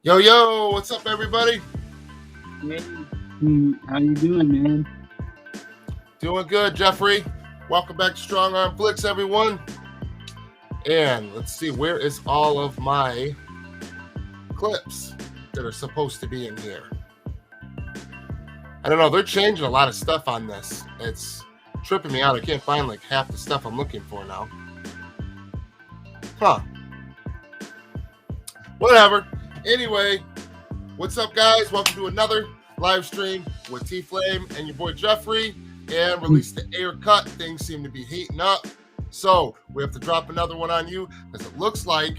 Yo, yo, what's up, everybody? Hey, how you doing, man? Doing good, Jeffrey. Welcome back to Strong Arm Flix, everyone. And let's see, where is all of my clips that are supposed to be in here? I don't know, they're changing a lot of stuff on this. It's tripping me out. I can't find like half the stuff I'm looking for now. Huh. Whatever. Anyway, what's up, guys? Welcome to another live stream with Tflame and your boy Jeffrey. And released the Ayer Cut. Things seem to be heating up. So we have to drop another one on you because it looks like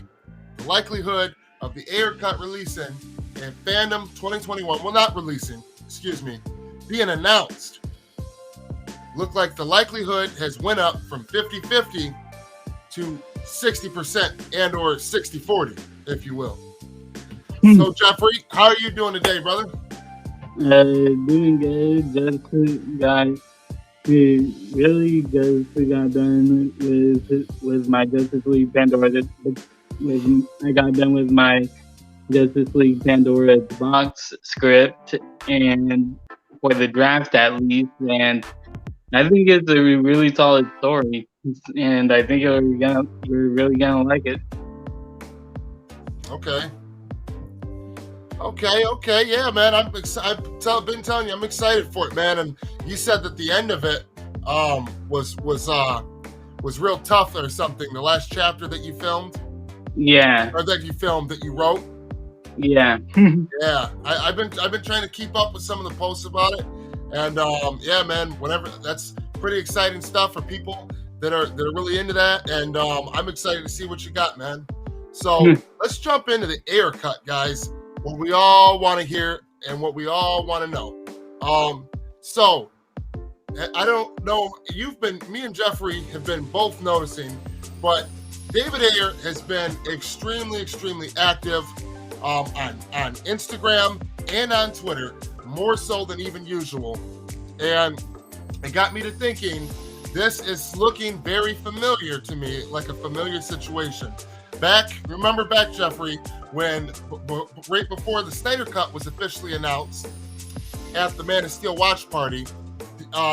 the likelihood of the Ayer Cut releasing in Fandome 2021, well, not releasing, excuse me, being announced, look like the likelihood has went up from 50-50 to 60% and or 60-40, if you will. So, Jeffrey, how are you doing today, brother? Doing good. Just got really just got done with my Justice League Pandora. I got done with my Justice League Pandora box script and for the draft at least, and I think it's a really solid story, and I think you're really gonna like it. Okay, yeah, man. I've been telling you, I'm excited for it, man. And you said that the end of it was real tough or something. The last chapter that you filmed, Yeah, or that you wrote. yeah. Yeah, I've been trying to keep up with some of the posts about it, and yeah, man. Whenever that's pretty exciting stuff for people that are really into that, and I'm excited to see what you got, man. So let's jump into the Ayer Cut, guys. What we all want to hear and what we all want to know. So I don't know. Me and Jeffrey have been both noticing, but David Ayer has been extremely active on Instagram and on Twitter, more so than even usual. And it got me to thinking, this is looking very familiar to me, like a familiar situation. Remember back, Jeffrey, when right before the Snyder Cut was officially announced at the Man of Steel watch party,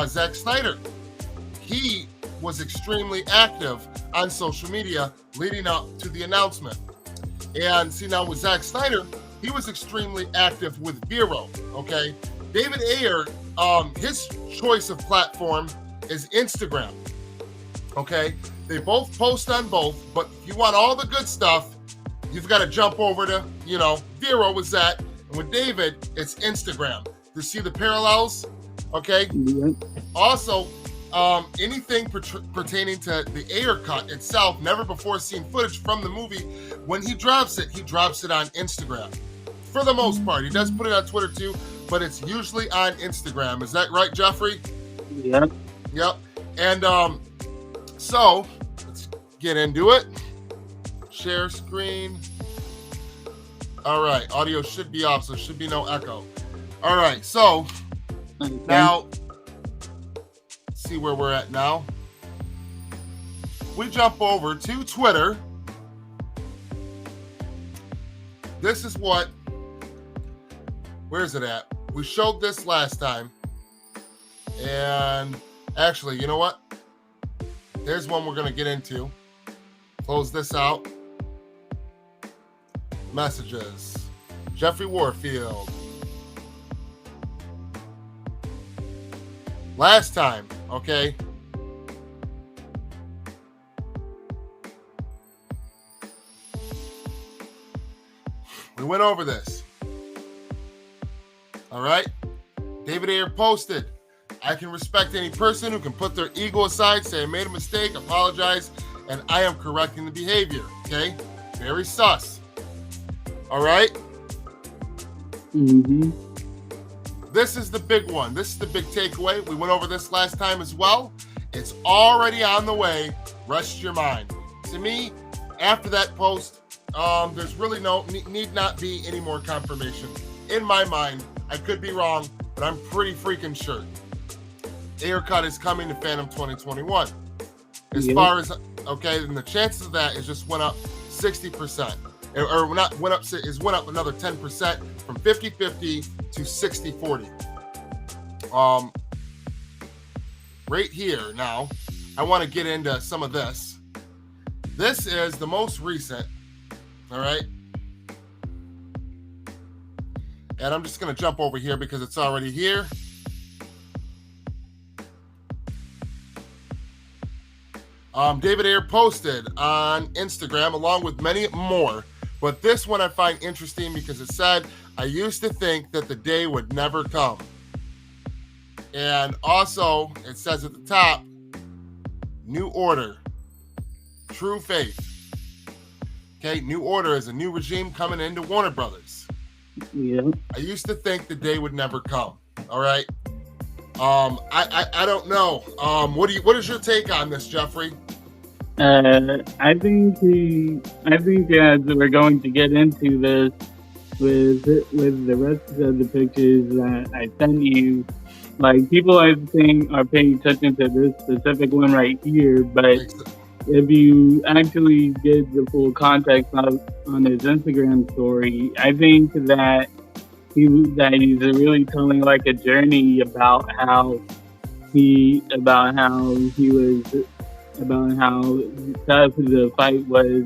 Zack Snyder, he was extremely active on social media leading up to the announcement. And see, now with Zack Snyder, he was extremely active with Vero, okay? David Ayer, his choice of platform is Instagram, okay? They both post on both, but if you want all the good stuff, you've got to jump over to, Vero was that, and with David, it's Instagram. To see the parallels, okay? Yep. Also, anything pertaining to the Ayer Cut itself, never before seen footage from the movie, when he drops it on Instagram. For the most part, he does put it on Twitter too, but it's usually on Instagram. Is that right, Jeffrey? Yep. Yep. And so let's get into it. Share screen. All right, audio should be off, so there should be no echo. All right, so now see where we're at now. We jump over to Twitter. This is where's it at? We showed this last time. And actually, you know what? There's one we're going to get into. Close this out. Messages. Jeffrey Warfield. Last time, okay? We went over this. All right? David Ayer posted, I can respect any person who can put their ego aside, say I made a mistake, apologize, and I am correcting the behavior, okay? Very sus. All right? Mm-hmm. This is the big one. This is the big takeaway. We went over this last time as well. It's already on the way. Rest your mind. To me, after that post, there's really need not be any more confirmation. In my mind, I could be wrong, but I'm pretty freaking sure. Ayer Cut is coming to Fandome 2021. As far as, okay, and the chances of that is just went up 60%. or not went up, is went up another 10% from 50-50 to 60-40. Right here now, I want to get into some of this. This is the most recent, all right? And I'm just going to jump over here because it's already here. David Ayer posted on Instagram along with many more, but this one I find interesting because it said, I used to think that the day would never come. And also it says at the top, New Order, True Faith. Okay, New Order is a new regime coming into Warner Brothers. Yeah. I used to think the day would never come. All right. I don't know. What is your take on this, Jeffrey? I think as we're going to get into this with the rest of the pictures that I sent you, like people I think are paying attention to this specific one right here, but if you actually get the full context on his Instagram story, I think that he's really telling like a journey about how tough the fight was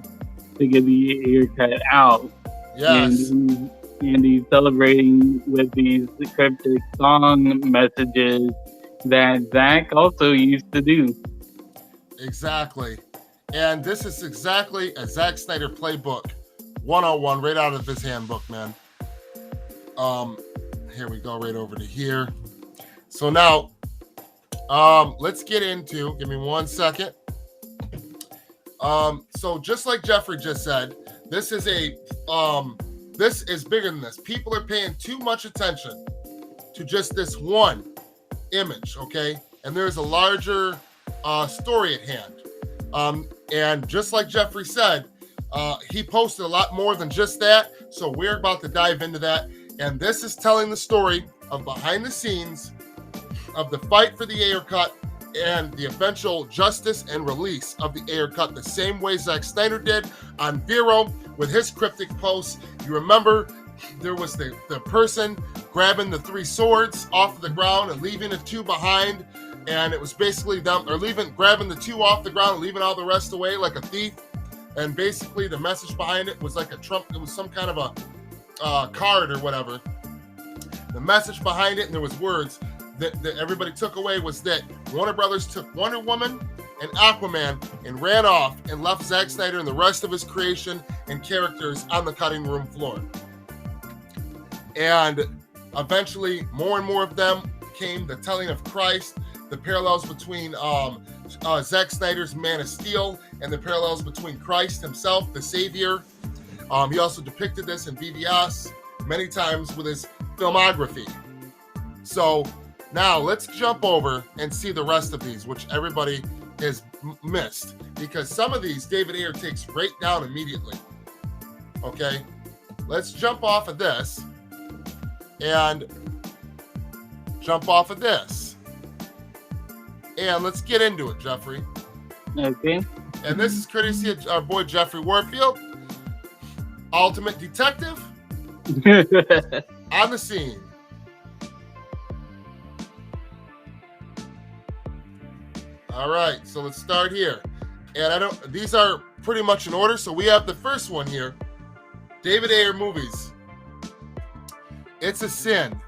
to get the Ayer Cut out. Yes. And he's celebrating with these cryptic song messages that Zach also used to do. Exactly. And this is exactly a Zack Snyder playbook 101 right out of his handbook, man. Here we go, right over to here. So now, let's get into, give me 1 second. So just like Jeffrey just said, this is bigger than this. People are paying too much attention to just this one image, okay? And there's a larger story at hand. And just like Jeffrey said, he posted a lot more than just that. So we're about to dive into that. And this is telling the story of behind the scenes of the fight for the Ayer Cut and the eventual justice and release of the Ayer Cut, the same way Zack Snyder did on Vero with his cryptic posts. You remember there was the person grabbing the 3 swords off the ground and leaving the 2 behind. And it was basically them, or grabbing the 2 off the ground and leaving all the rest away like a thief. And basically the message behind it was like a Trump, it was some kind of a card or whatever. The message behind it, and there was words that everybody took away, was that Warner Brothers took Wonder Woman and Aquaman and ran off and left Zack Snyder and the rest of his creation and characters on the cutting room floor. And eventually more and more of them came, the telling of Christ, the parallels between Zack Snyder's Man of Steel and the parallels between Christ himself, the Savior. He also depicted this in BVS many times with his filmography. So now let's jump over and see the rest of these, which everybody has missed, because some of these David Ayer takes right down immediately. Okay, let's jump off of this and jump off of this. And let's get into it, Jeffrey. Okay. And this is courtesy of our boy Jeffrey Warfield, Ultimate Detective, on the scene. All right, so let's start here. And these are pretty much in order. So we have the first one here, David Ayer movies. It's a Sin.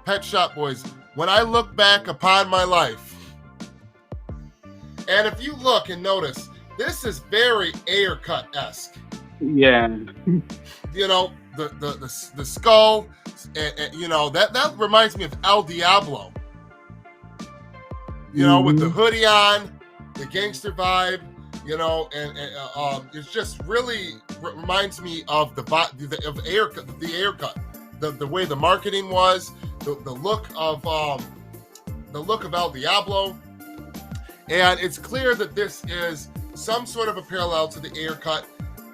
Pet Shop Boys. When I look back upon my life, and if you look and notice, this is very Ayer Cut-esque. Yeah. You know, the skull, and you know, that reminds me of El Diablo. You know, with the hoodie on, the gangster vibe, you know, and it's just really reminds me of the Ayer Cut, the way the marketing was, the look of El Diablo, and it's clear that this is some sort of a parallel to the Ayer Cut,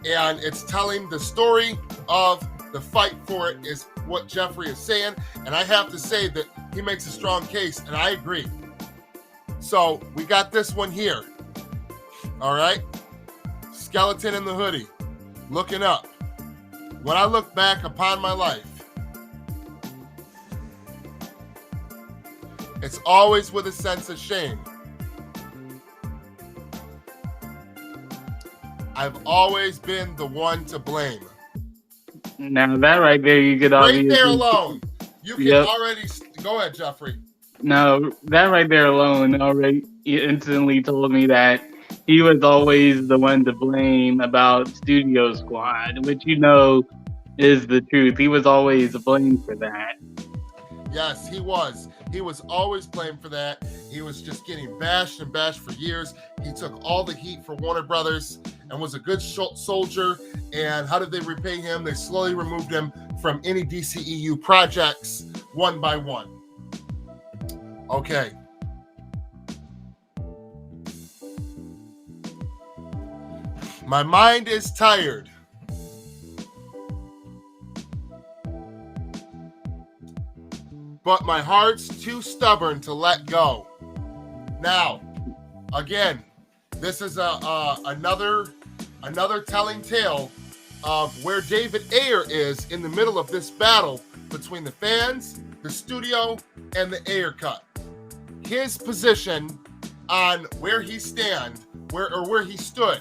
and it's telling the story of the fight for it, is what Jeffrey is saying, and I have to say that he makes a strong case, and I agree. So we got this one here. All right, skeleton in the hoodie. looking up. When I look back upon my life, it's always with a sense of shame. I've always been the one to blame. Now that right there, you could Right obviously... there alone, you can Yep. already... Go ahead, Jeffrey. No, that right there alone already instantly told me that he was always the one to blame about Studio Squad, which you know is the truth. He was always blamed for that. Yes, he was. He was always blamed for that. He was just getting bashed and bashed for years. He took all the heat for Warner Brothers and was a good soldier. And how did they repay him? They slowly removed him from any DCEU projects one by one. Okay. My mind is tired. But my heart's too stubborn to let go. Now, again, this is another telling tale of where David Ayer is in the middle of this battle between the fans, the studio, and the Ayer Cut. His position on where he where he stood,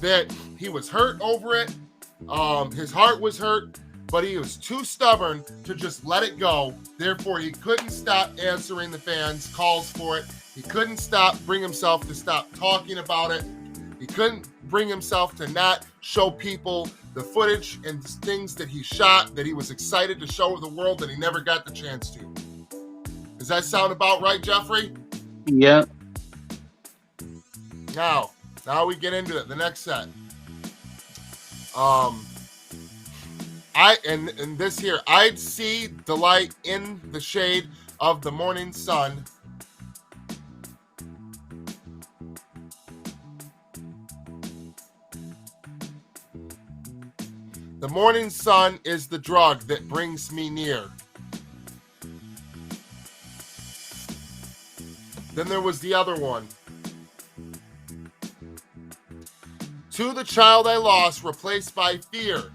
that he was hurt over it. His heart was hurt, but he was too stubborn to just let it go. Therefore, he couldn't stop answering the fans' calls for it. He couldn't bring himself to stop talking about it. He couldn't bring himself to not show people the footage and things that he shot that he was excited to show the world that he never got the chance to. Does that sound about right, Jeffrey? Yep. Now we get into it. The next set. In this here, I'd see delight in the shade of the morning sun. The morning sun is the drug that brings me near. Then there was the other one. To the child I lost, replaced by fear.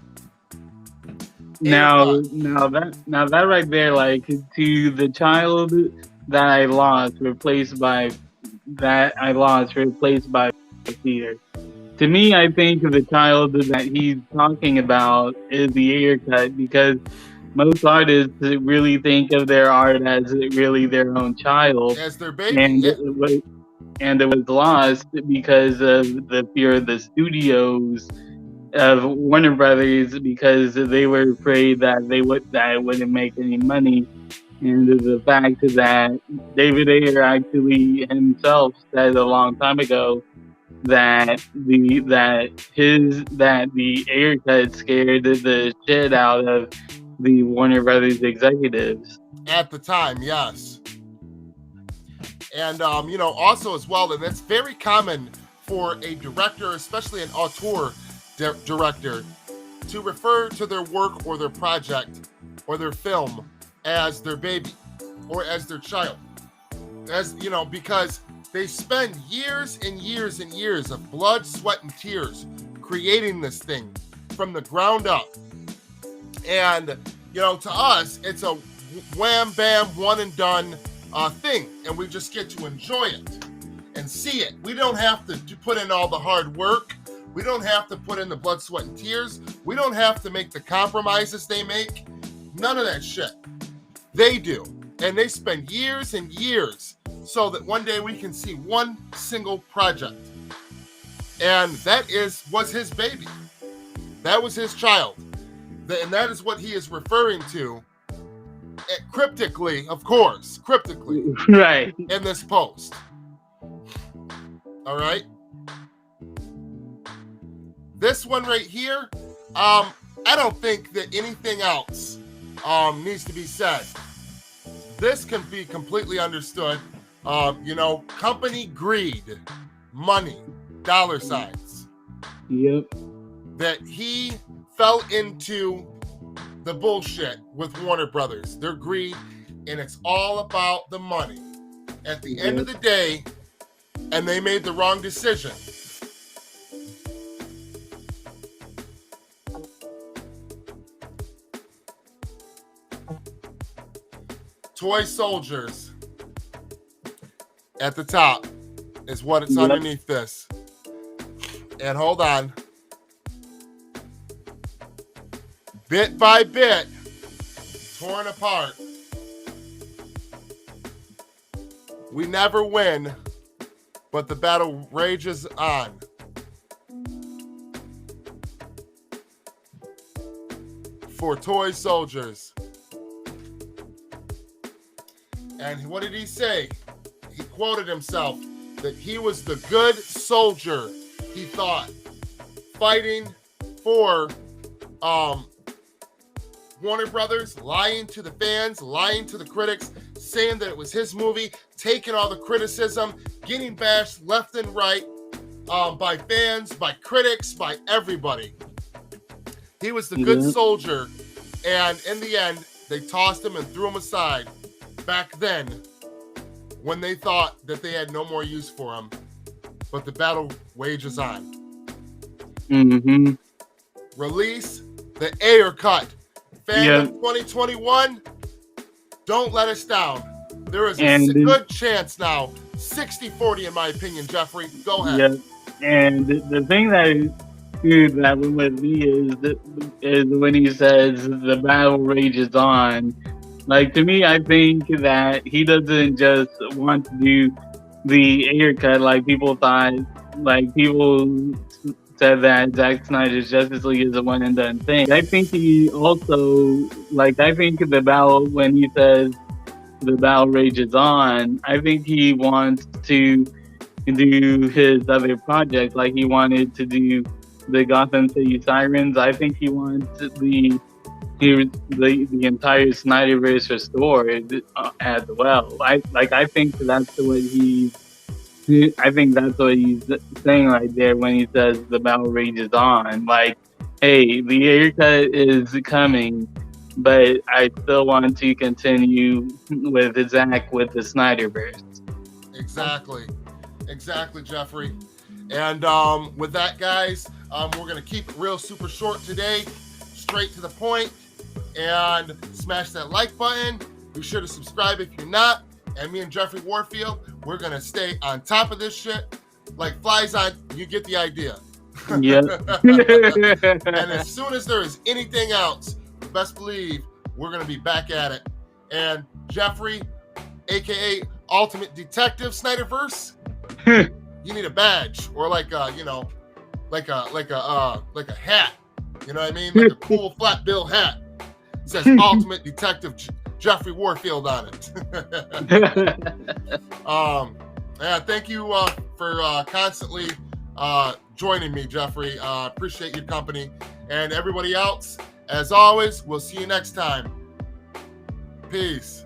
Now that right there, like, to the child that I lost, replaced by fear. To me, I think the child that he's talking about is the Ayer Cut, because most artists really think of their art as really their own child, as their baby, and it was lost because of the fear of the studios of Warner Brothers, because they were afraid that it wouldn't make any money. And the fact that David Ayer actually himself said a long time ago that the Ayer Cut scared the shit out of the Warner Brothers executives at the time, yes. And also as well, and that's very common for a director, especially an auteur director, to refer to their work or their project or their film as their baby or as their child, because they spend years and years and years of blood, sweat, and tears creating this thing from the ground up. And, to us, it's a wham, bam, one and done thing. And we just get to enjoy it and see it. We don't have to put in all the hard work. We don't have to put in the blood, sweat, and tears. We don't have to make the compromises they make. None of that shit. They do. And they spend years and years so that one day we can see one single project. And that was his baby. That was his child. And that is what he is referring to, cryptically, of course, right, in this post. All right? This one right here, I don't think that anything else needs to be said. This can be completely understood. Company greed, money, dollar signs. Yep. That he fell into the bullshit with Warner Brothers, their greed, and it's all about the money. At the end of the day, and they made the wrong decision. Toy soldiers at the top is what it's Yep. underneath this. And hold on. Bit by bit, torn apart. We never win, but the battle rages on. For toy soldiers. And what did he say? He quoted himself that he was the good soldier, he thought, fighting for Warner Brothers, lying to the fans, lying to the critics, saying that it was his movie, taking all the criticism, getting bashed left and right by fans, by critics, by everybody. He was the good soldier, and in the end, they tossed him and threw him aside back then when they thought that they had no more use for him. But the battle wages on. Mm-hmm. Release the Ayer Cut. Fandom 2021, don't let us down. There is a good chance now, 60-40 in my opinion, Jeffrey. Go ahead. Yep. And the thing that went with me is when he says the battle rages on. Like, to me, I think that he doesn't just want to do the Ayer Cut like people thought. Like, people said that Zack Snyder's Justice League is a one and done thing. I think he also, I think the battle, when he says the battle rages on, I think he wants to do his other projects. Like, he wanted to do the Gotham City Sirens. I think he wants the entire Snyderverse restored as well. I think that's what he's saying right there when he says the battle rages on. Like, hey, the Ayer Cut is coming, but I still want to continue with Zack with the Snyderverse. Exactly, Jeffrey. And with that, guys, we're gonna keep it real super short today, straight to the point, and smash that like button. Be sure to subscribe if you're not. And me and Jeffrey Warfield, we're gonna stay on top of this shit like flies on. You get the idea. Yeah. And as soon as there is anything else, best believe we're gonna be back at it. And Jeffrey, aka Ultimate Detective Snyderverse, you need a badge or like a hat. You know what I mean? Like a cool flat bill hat. It says Ultimate Detective Jeffrey Warfield on it. Yeah, thank you for constantly joining me, Jeffrey. Appreciate your company. And everybody else, as always, we'll see you next time. Peace.